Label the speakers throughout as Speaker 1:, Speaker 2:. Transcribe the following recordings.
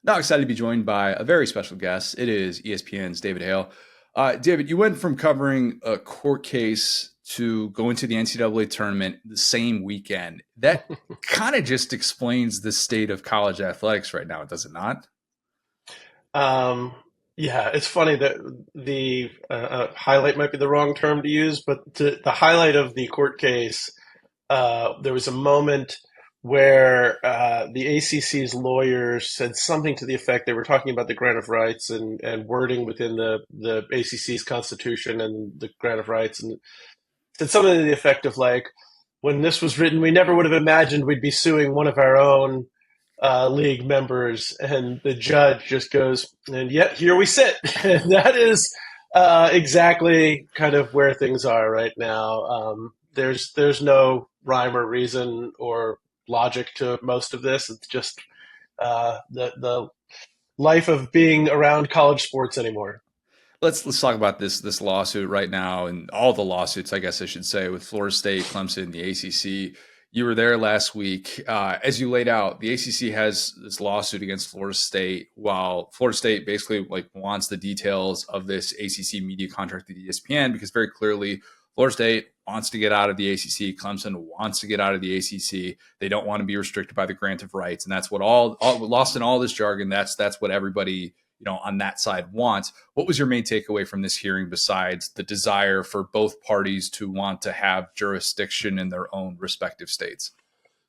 Speaker 1: Now excited to be joined by a very special guest. It is ESPN's David Hale. David, you went from covering a court case to going to the NCAA tournament the same weekend. That kind of just explains the state of college athletics right now, does it not?
Speaker 2: Um, yeah, it's funny that the highlight might be the wrong term to use, but the highlight of the court case, there was a moment where the ACC's lawyers said something to the effect they were talking about the grant of rights and wording within the ACC's constitution and the grant of rights, and said something to the effect of like, when this was written, we never would have imagined we'd be suing one of our own league members, and the judge just goes, and yet here we sit. And that is exactly kind of where things are right now. There's no rhyme or reason or logic to most of this. It's just the life of being around college sports anymore.
Speaker 1: Let's talk about this lawsuit right now and all the lawsuits, I guess I should say, with Florida State, Clemson, the ACC. You were there last week. As you laid out, the ACC has this lawsuit against Florida State, while Florida State basically wants the details of this ACC media contract with ESPN because very clearly Florida State wants to get out of the ACC. Clemson wants to get out of the ACC. They don't want to be restricted by the grant of rights, and that's what all lost in all this jargon. That's what everybody on that side wants. What was your main takeaway from this hearing besides the desire for both parties to want to have jurisdiction in their own respective states?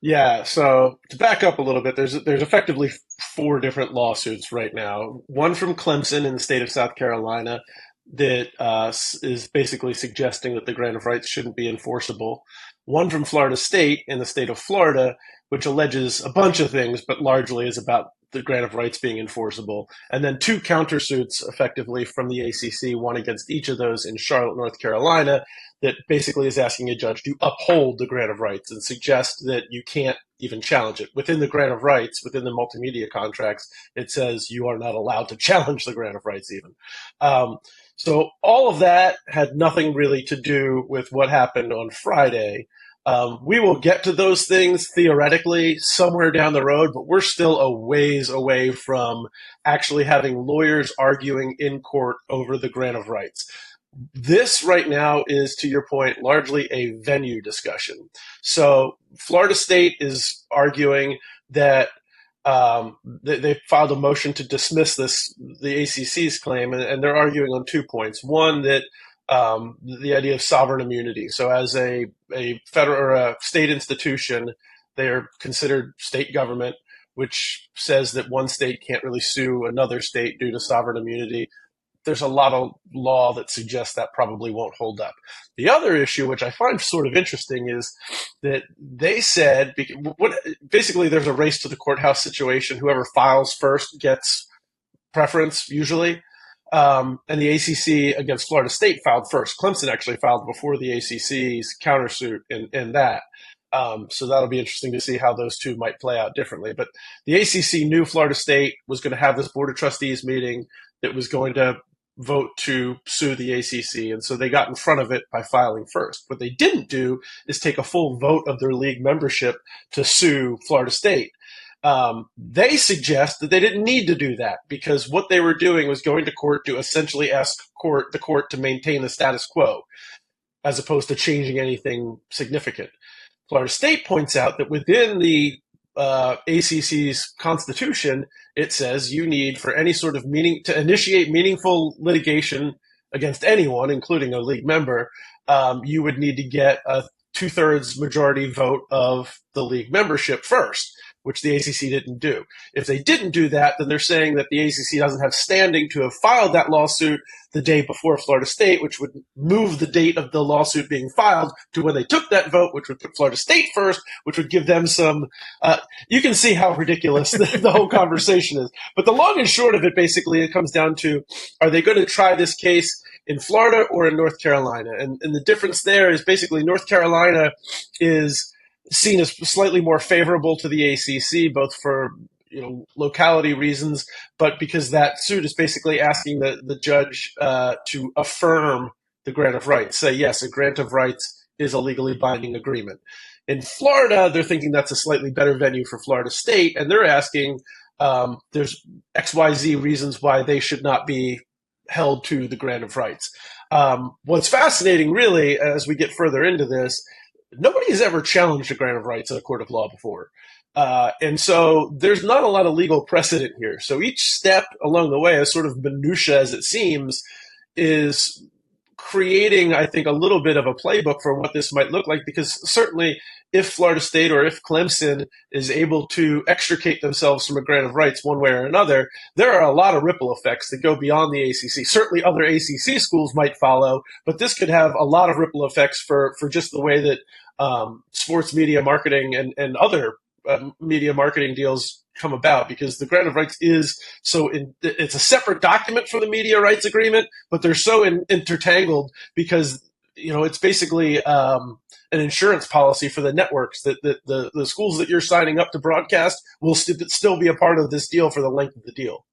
Speaker 2: Yeah, so to back up a little bit, there's effectively four different lawsuits right now. One from Clemson in the state of South Carolina that is basically suggesting that the grant of rights shouldn't be enforceable. One from Florida State in the state of Florida, which alleges a bunch of things, but largely is about the grant of rights being enforceable. And then two countersuits effectively from the ACC, one against each of those in Charlotte, North Carolina, that basically is asking a judge to uphold the grant of rights and suggest that you can't even challenge it. Within the grant of rights, within the multimedia contracts, it says you are not allowed to challenge the grant of rights even. So all of that had nothing really to do with what happened on Friday. We will get to those things theoretically somewhere down the road, but we're still a ways away from actually having lawyers arguing in court over the grant of rights. This right now is, to your point, largely a venue discussion. So Florida State is arguing that they filed a motion to dismiss the ACC's claim, and they're arguing on 2 points. One, that the idea of sovereign immunity. So as a federal or a state institution, they are considered state government, which says that one state can't really sue another state due to sovereign immunity. There's a lot of law that suggests that probably won't hold up. The other issue, which I find sort of interesting, is that they said basically there's a race to the courthouse situation. Whoever files first gets preference usually. And the ACC against Florida State filed first. Clemson actually filed before the ACC's countersuit in that. So that'll be interesting to see how those two might play out differently. But the ACC knew Florida State was going to have this Board of Trustees meeting that was going to vote to sue the ACC. And so they got in front of it by filing first. What they didn't do is take a full vote of their league membership to sue Florida State. They suggest that they didn't need to do that because what they were doing was going to court to essentially ask the court to maintain the status quo as opposed to changing anything significant. Florida State points out that within the ACC's constitution, it says you need for any sort of to initiate meaningful litigation against anyone, including a league member, you would need to get a 2/3 majority vote of the league membership first, which the ACC didn't do. If they didn't do that, then they're saying that the ACC doesn't have standing to have filed that lawsuit the day before Florida State, which would move the date of the lawsuit being filed to when they took that vote, which would put Florida State first, which would give them some you can see how ridiculous the whole conversation is. But the long and short of it, basically, it comes down to, are they going to try this case in Florida or in North Carolina? And the difference there is basically North Carolina is seen as slightly more favorable to the ACC, both for locality reasons, but because that suit is basically asking the judge to affirm the grant of rights, say yes, a grant of rights is a legally binding agreement. In Florida, they're thinking that's a slightly better venue for Florida State, and they're asking there's XYZ reasons why they should not be held to the grant of rights. What's fascinating, really, as we get further into this, nobody has ever challenged a grant of rights in a court of law before. And so there's not a lot of legal precedent here. So each step along the way, as sort of minutia as it seems, is creating, I think, a little bit of a playbook for what this might look like, because certainly if Florida State or if Clemson is able to extricate themselves from a grant of rights one way or another, there are a lot of ripple effects that go beyond the ACC. Certainly other ACC schools might follow, but this could have a lot of ripple effects for just the way that sports media marketing and other media marketing deals come about, because the grant of rights is it's a separate document from the media rights agreement, but they're so intertangled because it's basically an insurance policy for the networks that the schools that you're signing up to broadcast will still be a part of this deal for the length of the deal.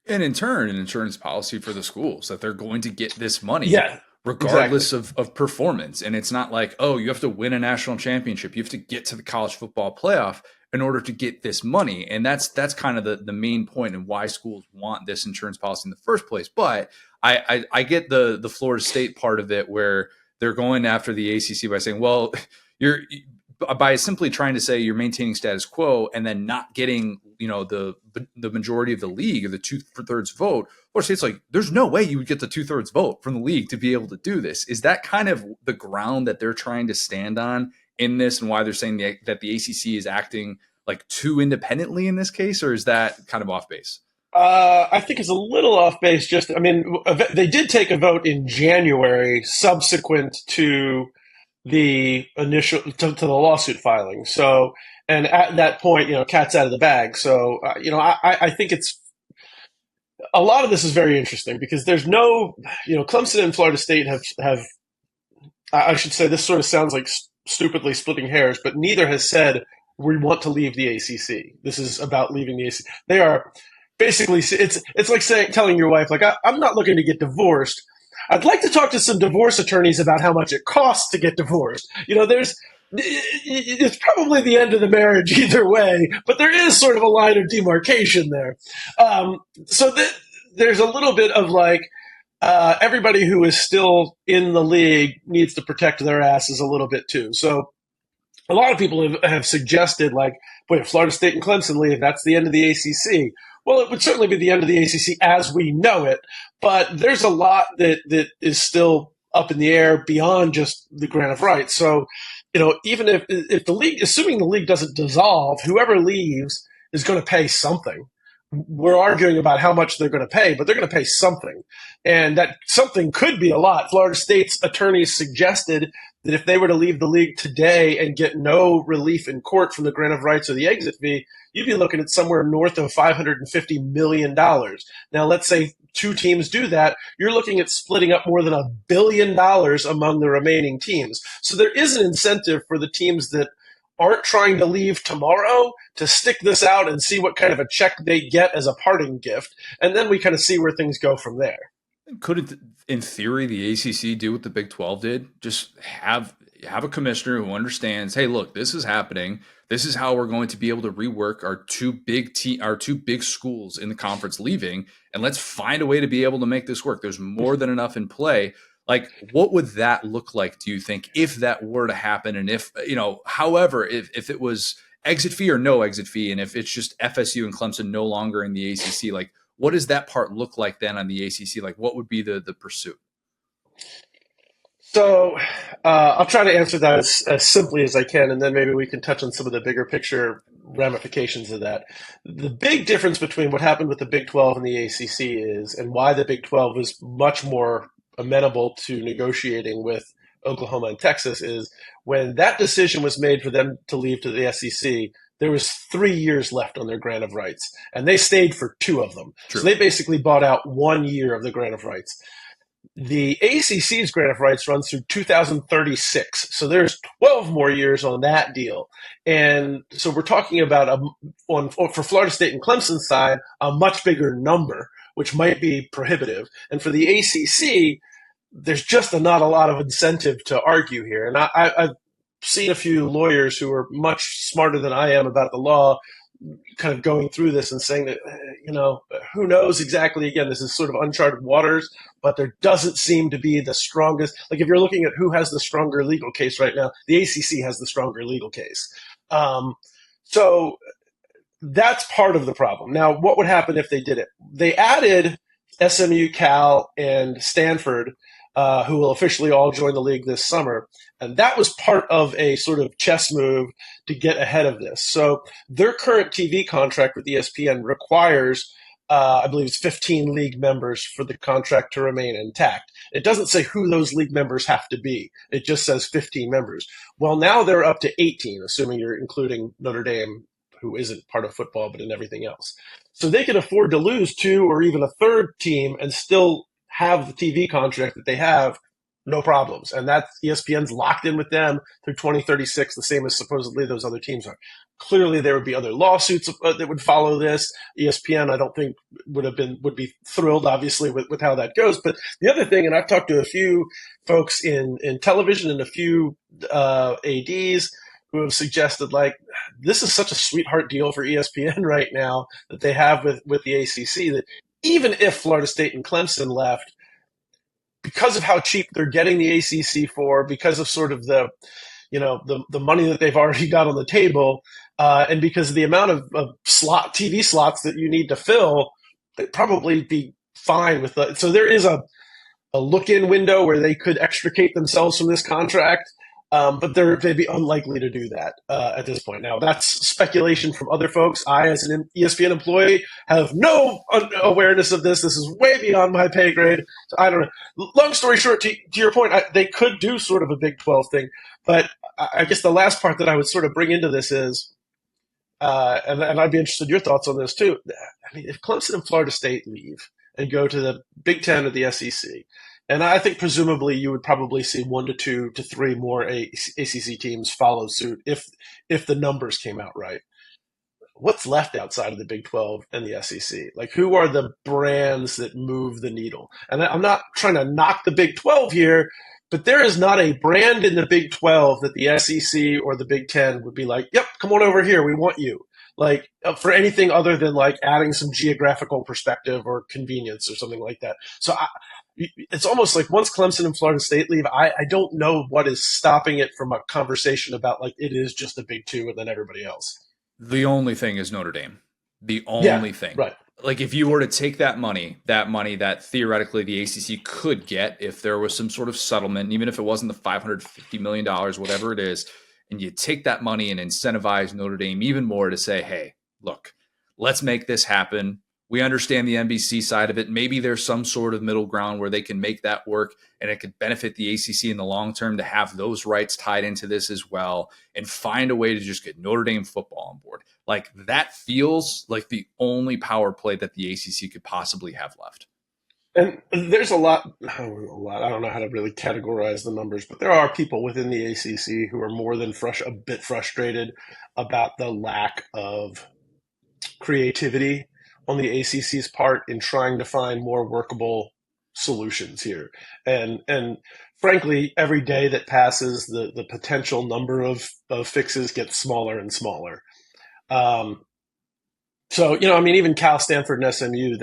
Speaker 1: And in turn, an insurance policy for the schools that they're going to get this money.
Speaker 2: Yeah.
Speaker 1: Regardless of performance. And it's not like, oh, you have to win a national championship. You have to get to the college football playoff in order to get this money. And that's kind of the main point and why schools want this insurance policy in the first place. But I get the Florida State part of it, where they're going after the ACC by saying, well, you're by simply trying to say you're maintaining status quo and then not getting, the majority of the league or the 2/3 vote. Florida State's like, there's no way you would get the 2/3 vote from the league to be able to do this. Is that kind of the ground that they're trying to stand on in this, and why they're saying that the ACC is acting like too independently in this case, or is that kind of off base?
Speaker 2: I think it's a little off base. They did take a vote in January subsequent to the initial to the lawsuit filing. So, and at that point, cat's out of the bag. So, I think it's a lot of this is very interesting because there's no, Clemson and Florida State have, I should say, this sort of sounds like stupidly splitting hairs, but neither has said we want to leave the ACC. This is about leaving the ACC. They are basically, it's like telling your wife, like, I'm not looking to get divorced. I'd like to talk to some divorce attorneys about how much it costs to get divorced. It's probably the end of the marriage either way, but there is sort of a line of demarcation there. There's a little bit of like, everybody who is still in the league needs to protect their asses a little bit too. So a lot of people have suggested, like, wait, if Florida State and Clemson leave, that's the end of the ACC. Well, it would certainly be the end of the ACC as we know it, but there's a lot that is still up in the air beyond just the grant of rights. So, even if the league, assuming the league doesn't dissolve, whoever leaves is going to pay something. We're arguing about how much they're going to pay, but they're going to pay something. And that something could be a lot. Florida State's attorneys suggested that if they were to leave the league today and get no relief in court from the grant of rights or the exit fee, you'd be looking at somewhere north of $550 million. Now, let's say two teams do that. You're looking at splitting up more than $1 billion among the remaining teams. So there is an incentive for the teams that aren't trying to leave tomorrow to stick this out and see what kind of a check they get as a parting gift. And then we kind of see where things go from there.
Speaker 1: Couldn't, in theory, the ACC do what the Big 12 did? Just have a commissioner who understands, hey, look, this is happening. This is how we're going to be able to rework our two big schools in the conference leaving, and let's find a way to be able to make this work. There's more than enough in play. Like, what would that look like, do you think, if that were to happen? And if, however, if it was exit fee or no exit fee, and if it's just FSU and Clemson no longer in the ACC, like, what does that part look like then on the ACC? Like, what would be the pursuit?
Speaker 2: So I'll try to answer that as simply as I can, and then maybe we can touch on some of the bigger picture ramifications of that. The big difference between what happened with the Big 12 and the ACC is, and why the Big 12 was much more amenable to negotiating with Oklahoma and Texas, is when that decision was made for them to leave to the SEC, there was 3 years left on their grant of rights, and they stayed for 2 of them. True. So they basically bought out 1 year of the grant of rights. The ACC's grant of rights runs through 2036, so there's 12 more years on that deal. And so we're talking about, for Florida State and Clemson's side, a much bigger number, which might be prohibitive. And for the ACC, there's just not a lot of incentive to argue here. And I've seen a few lawyers who are much smarter than I am about the law kind of going through this and saying that, who knows exactly. Again, this is sort of uncharted waters, but there doesn't seem to be the strongest. Like if you're looking at who has the stronger legal case right now, the ACC has the stronger legal case. So that's part of the problem. Now, what would happen if they did it? They added SMU, Cal, and Stanford, who will officially all join the league this summer. And that was part of a sort of chess move to get ahead of this. So their current TV contract with ESPN requires, I believe it's 15 league members for the contract to remain intact. It doesn't say who those league members have to be. It just says 15 members. Well, now they're up to 18, assuming you're including Notre Dame, who isn't part of football, but in everything else. So they can afford to lose two or even a third team and still have the TV contract that they have, no problems. And that's ESPN's locked in with them through 2036, the same as supposedly those other teams are. Clearly, there would be other lawsuits that would follow this. ESPN, I don't think would be thrilled, obviously, with how that goes. But the other thing, and I've talked to a few folks in television and a few ADs who have suggested, like, this is such a sweetheart deal for ESPN right now that they have with the ACC, that even if Florida State and Clemson left, because of how cheap they're getting the ACC for, because of sort of the money that they've already got on the table, and because of the amount of TV slots that you need to fill, they'd probably be fine with that. So there is a look-in window where they could extricate themselves from this contract. But they'd be unlikely to do that at this point. Now, that's speculation from other folks. I, as an ESPN employee, have no awareness of this. This is way beyond my pay grade. So I don't know. Long story short, to your point, they could do sort of a Big 12 thing. But I guess the last part that I would sort of bring into this is, and I'd be interested in your thoughts on this too. I mean, if Clemson and Florida State leave and go to the Big 10 or the SEC, and I think presumably you would probably see 1 to 2 to 3 more ACC teams follow suit if the numbers came out right. What's left outside of the Big 12 and the SEC? Like, who are the brands that move the needle? And I'm not trying to knock the Big 12 here, but there is not a brand in the Big 12 that the SEC or the Big 10 would be like, yep, come on over here, we want you. Like, for anything other than like adding some geographical perspective or convenience or something like that. So it's almost like once Clemson and Florida State leave, I don't know what is stopping it from a conversation about like it is just a Big Two and then everybody else.
Speaker 1: The only thing is Notre Dame. The only thing.
Speaker 2: Right.
Speaker 1: Like if you were to take that money that theoretically the ACC could get if there was some sort of settlement, even if it wasn't the $550 million, whatever it is, and you take that money and incentivize Notre Dame even more to say, hey, look, let's make this happen. We understand the NBC side of it. Maybe there's some sort of middle ground where they can make that work and it could benefit the ACC in the long term to have those rights tied into this as well and find a way to just get Notre Dame football on board. Like that feels like the only power play that the ACC could possibly have left.
Speaker 2: And there's a lot. I don't know how to really categorize the numbers, but there are people within the ACC who are more than a bit frustrated about the lack of creativity on the ACC's part in trying to find more workable solutions here. And frankly, every day that passes, the potential number of fixes gets smaller and smaller. So, even Cal, Stanford, and SMU,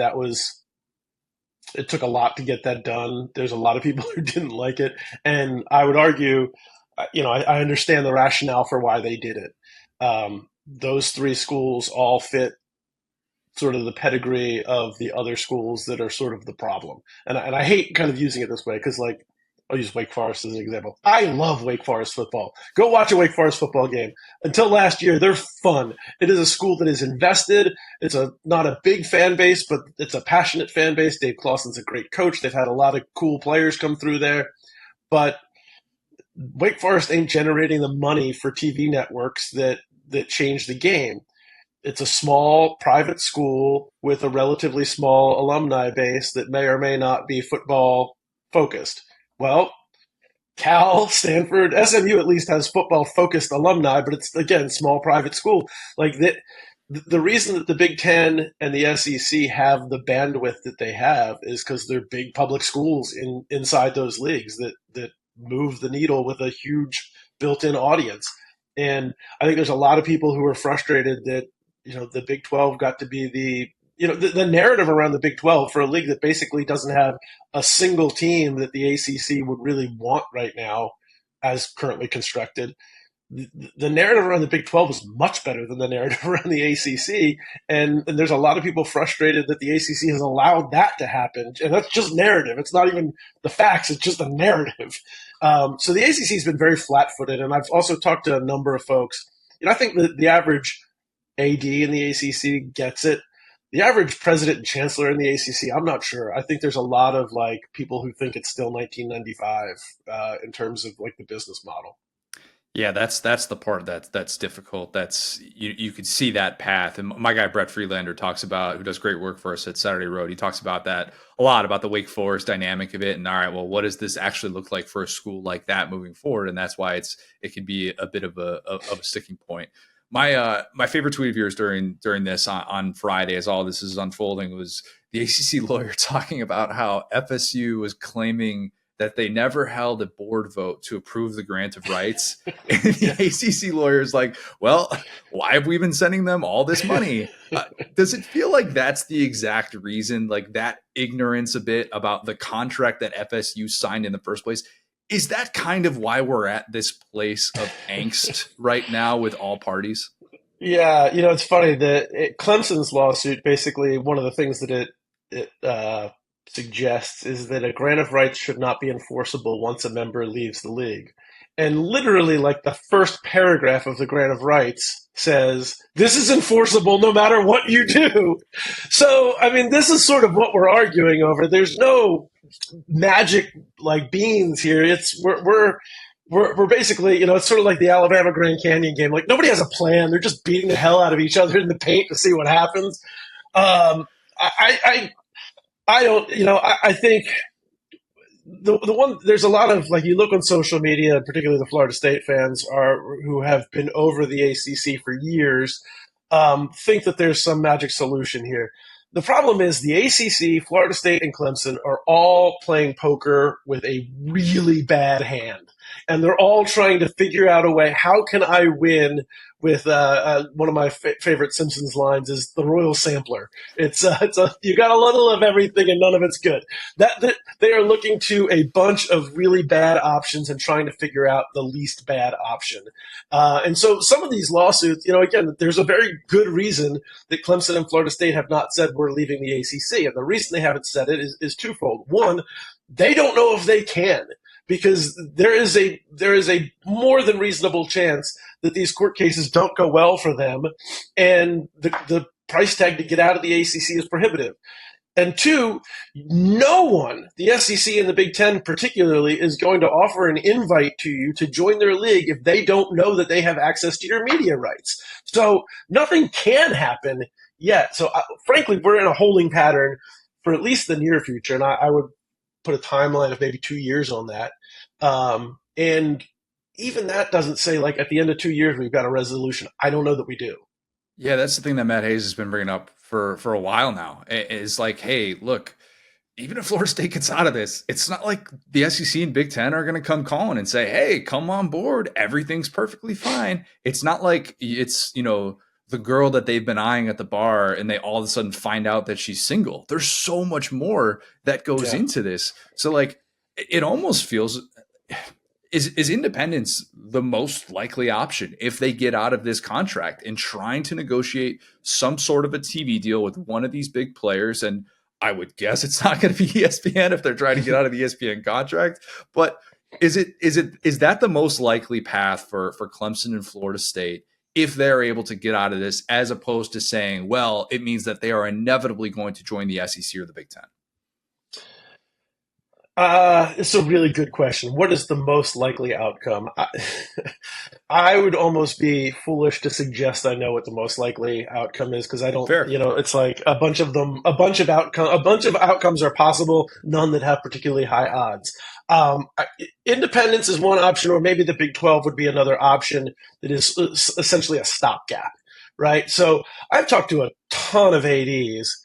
Speaker 2: it took a lot to get that done. There's a lot of people who didn't like it. And I would argue, I understand the rationale for why they did it. Those three schools all fit sort of the pedigree of the other schools that are sort of the problem. And I hate kind of using it this way because, like, I'll use Wake Forest as an example. I love Wake Forest football. Go watch a Wake Forest football game. Until last year, they're fun. It is a school that is invested. It's not a big fan base, but it's a passionate fan base. Dave Clawson's a great coach. They've had a lot of cool players come through there. But Wake Forest ain't generating the money for TV networks that change the game. It's a small private school with a relatively small alumni base that may or may not be football focused. Well, Cal, Stanford, SMU at least has football focused alumni, but it's, again, small private school. Like the reason that the Big Ten and the SEC have the bandwidth that they have is because they're big public schools inside those leagues that move the needle with a huge built-in audience. And I think there's a lot of people who are frustrated that the Big 12 got to be the narrative around the Big 12 for a league that basically doesn't have a single team that the ACC would really want right now as currently constructed. The narrative around the Big 12 is much better than the narrative around the ACC. And there's a lot of people frustrated that the ACC has allowed that to happen. And that's just narrative. It's not even the facts. It's just a narrative. So the ACC has been very flat footed. And I've also talked to a number of folks. I think that the average AD in the ACC gets it. The average president and chancellor in the ACC, I'm not sure. I think there's a lot of people who think it's still 1995 in terms of the business model.
Speaker 1: Yeah, that's the part that's difficult. That's you could see that path. And my guy Brett Freelander talks about, who does great work for us at Saturday Road. He talks about that a lot, about the Wake Forest dynamic of it. And all right, well, what does this actually look like for a school like that moving forward? And that's why it can be a bit of a sticking point. My favorite tweet of yours during this on Friday, as all this is unfolding, was the ACC lawyer talking about how FSU was claiming that they never held a board vote to approve the grant of rights. And the ACC lawyer is like, well, why have we been sending them all this money? Does it feel like that's the exact reason, that ignorance a bit about the contract that FSU signed in the first place? Is that kind of why we're at this place of angst right now with all parties?
Speaker 2: Yeah, it's funny that Clemson's lawsuit, basically one of the things that it suggests is that a grant of rights should not be enforceable once a member leaves the league. And literally, the first paragraph of the grant of rights says, this is enforceable no matter what you do. So, I mean, this is sort of what we're arguing over. There's no magic beans here. We're basically, it's sort of like the Alabama Grand Canyon game. Nobody has a plan. They're just beating the hell out of each other in the paint to see what happens. I don't, I think the one, there's a lot of, you look on social media, particularly the Florida State fans who have been over the ACC for years, think that there's some magic solution here. The problem is the ACC, Florida State, and Clemson are all playing poker with a really bad hand. And they're all trying to figure out a way, how can I win with one of my favorite Simpsons lines is the royal sampler. It's you got a little of everything and none of it's good. That they are looking to a bunch of really bad options and trying to figure out the least bad option. And so some of these lawsuits, again, there's a very good reason that Clemson and Florida State have not said we're leaving the ACC. And the reason they haven't said it is twofold. One, they don't know if they can, because there is a more than reasonable chance that these court cases don't go well for them, and the price tag to get out of the ACC is prohibitive. And two, no one, the SEC and the Big Ten particularly, is going to offer an invite to you to join their league if they don't know that they have access to your media rights. So nothing can happen yet. So frankly, we're in a holding pattern for at least the near future, and I would put a timeline of maybe 2 years on that. And even that doesn't say at the end of 2 years we've got a resolution. I don't know that we do.
Speaker 1: Yeah, that's the thing that Matt Hayes has been bringing up for a while now. Is hey, look, even if Florida State gets out of this, it's not like the SEC and Big Ten are going to come calling and say, hey, come on board. Everything's perfectly fine. It's not like it's, the girl that they've been eyeing at the bar and they all of a sudden find out that she's single. There's so much more that goes into this. So it almost feels, is independence the most likely option if they get out of this contract and trying to negotiate some sort of a TV deal with one of these big players? And I would guess it's not going to be ESPN if they're trying to get out of the ESPN contract. But is that the most likely path for Clemson and Florida State if they're able to get out of this, as opposed to saying, well, it means that they are inevitably going to join the SEC or the Big Ten?
Speaker 2: It's a really good question. What is the most likely outcome? I would almost be foolish to suggest I know what the most likely outcome is, because I don't.
Speaker 1: Fair.
Speaker 2: It's a bunch of outcomes are possible, none that have particularly high odds. Independence is one option, or maybe the Big 12 would be another option that is essentially a stopgap, right? So I've talked to a ton of ADs,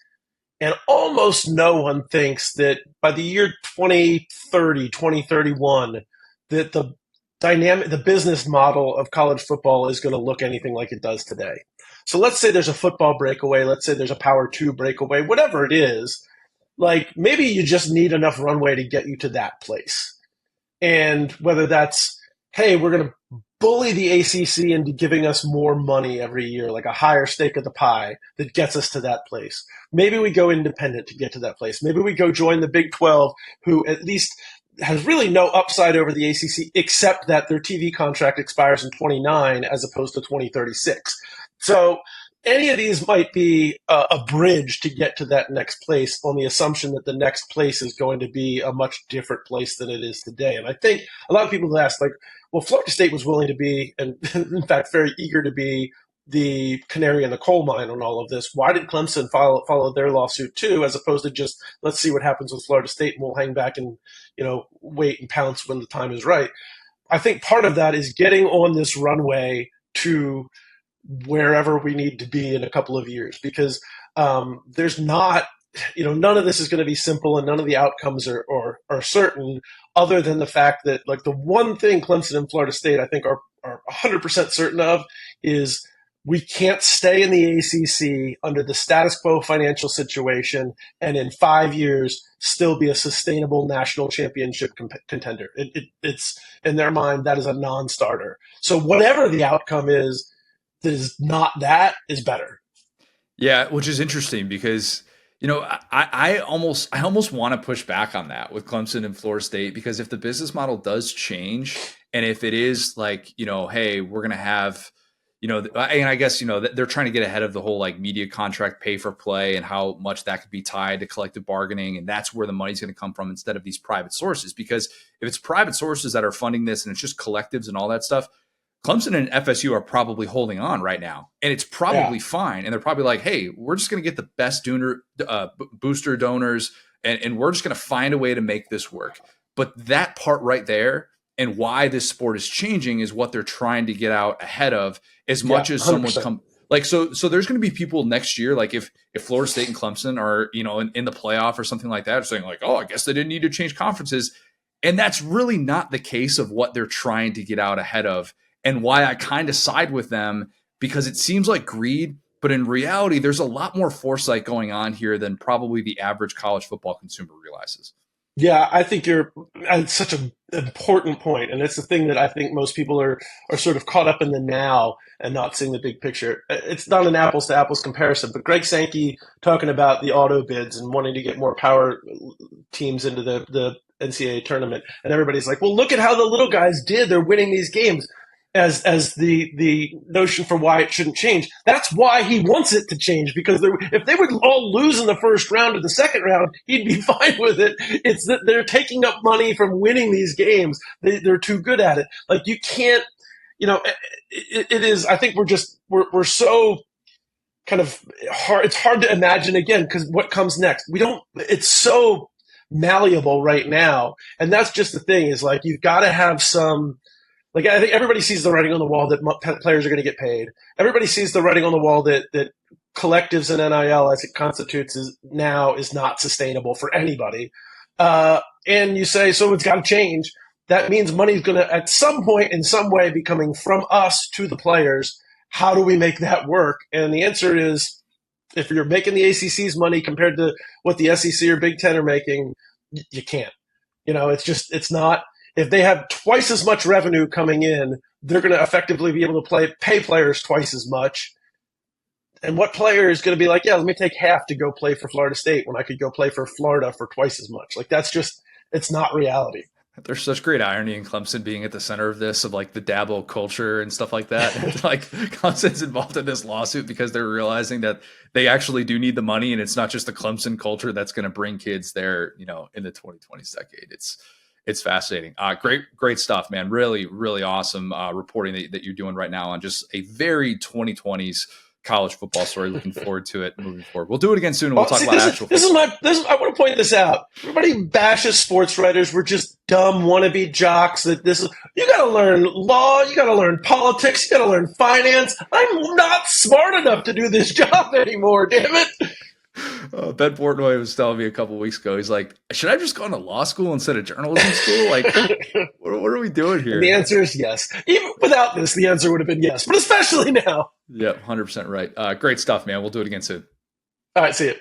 Speaker 2: and almost no one thinks that by the year 2030, 2031, that the business model of college football is going to look anything like it does today. So let's say there's a football breakaway. Let's say there's a power two breakaway, whatever it is. Like maybe you just need enough runway to get you to that place. And whether that's, hey, we're going to bully the ACC into giving us more money every year, like a higher stake of the pie that gets us to that place. Maybe we go independent to get to that place. Maybe we go join the Big 12, who at least has really no upside over the ACC, except that their TV contract expires in 29 as opposed to 2036. So any of these might be a bridge to get to that next place on the assumption that the next place is going to be a much different place than it is today. And I think a lot of people have asked, like, well, Florida State was willing to be, and in fact, very eager to be the canary in the coal mine on all of this. Why did Clemson follow their lawsuit too, as opposed to just, let's see what happens with Florida State and we'll hang back and, wait and pounce when the time is right? I think part of that is getting on this runway to wherever we need to be in a couple of years, because there's not, none of this is going to be simple and none of the outcomes are certain, other than the fact that, like, the one thing Clemson and Florida State I think are 100% certain of is we can't stay in the ACC under the status quo financial situation and in 5 years still be a sustainable national championship contender. It's in their mind, that is a non-starter. So whatever the outcome is that is not that is better.
Speaker 1: Yeah, which is interesting because I almost want to push back on that with Clemson and Florida State, because if the business model does change and if it is like, hey, we're going to have, and I guess, they're trying to get ahead of the whole like media contract pay for play and how much that could be tied to collective bargaining. And that's where the money's going to come from instead of these private sources. Because if it's private sources that are funding this and it's just collectives and all that stuff, Clemson and FSU are probably holding on right now, and it's probably fine. And they're probably like, hey, we're just going to get the best booster donors, and we're just going to find a way to make this work. But that part right there and why this sport is changing is what they're trying to get out ahead of, as much as
Speaker 2: 100%.
Speaker 1: someone's come. Like, so there's going to be people next year, like if Florida State and Clemson are, in the playoff or something like that, saying like, oh, I guess they didn't need to change conferences. And that's really not the case of what they're trying to get out ahead of. And why I kind of side with them, because it seems like greed, but in reality, there's a lot more foresight going on here than probably the average college football consumer realizes.
Speaker 2: Yeah, I think you're at such an important point, and it's the thing that I think most people are sort of caught up in the now and not seeing the big picture. It's not an apples to apples comparison, but Greg Sankey talking about the auto bids and wanting to get more power teams into the NCAA tournament, and everybody's like, "Well, look at how the little guys did; they're winning these games." As the notion for why it shouldn't change. That's why he wants it to change, because if they would all lose in the first round or the second round, he'd be fine with it. It's that they're taking up money from winning these games. They're too good at it. Like, you can't, it is, I think we're so kind of hard. It's hard to imagine again, because what comes next? It's so malleable right now. And that's just the thing, is like, you've got to have some. Like, I think everybody sees the writing on the wall that players are going to get paid. Everybody sees the writing on the wall that collectives and NIL, as it constitutes, is not sustainable for anybody. And you say, so it's got to change. That means money is going to, at some point, in some way, be coming from us to the players. How do we make that work? And the answer is, if you're making the ACC's money compared to what the SEC or Big Ten are making, you can't. It's not. If they have twice as much revenue coming in, they're going to effectively be able to pay players twice as much. And what player is going to be like, yeah, let me take half to go play for Florida State when I could go play for Florida for twice as much? Like, it's not reality.
Speaker 1: There's such great irony in Clemson being at the center of this, of like the Dabo culture and stuff like that. Like, Clemson's involved in this lawsuit because they're realizing that they actually do need the money, and it's not just the Clemson culture that's going to bring kids there, in the 2020s decade. It's fascinating. Great stuff, man. Really, really awesome reporting that you're doing right now on just a very 2020s college football story. Looking forward to it moving forward. We'll do it again soon. And we'll talk about actual.
Speaker 2: I want to point this out. Everybody bashes sports writers. We're just dumb wannabe jocks. You got to learn law. You got to learn politics. You got to learn finance. I'm not smart enough to do this job anymore. Damn it.
Speaker 1: Ben Portnoy was telling me a couple weeks ago. He's like, "Should I have just gone to law school instead of journalism school? Like, what are we doing
Speaker 2: And the
Speaker 1: here?"
Speaker 2: answer is yes. Even without this, the answer would have been yes, but especially now.
Speaker 1: Yep, 100% right. Great stuff, man. We'll do it again soon.
Speaker 2: All right, see you.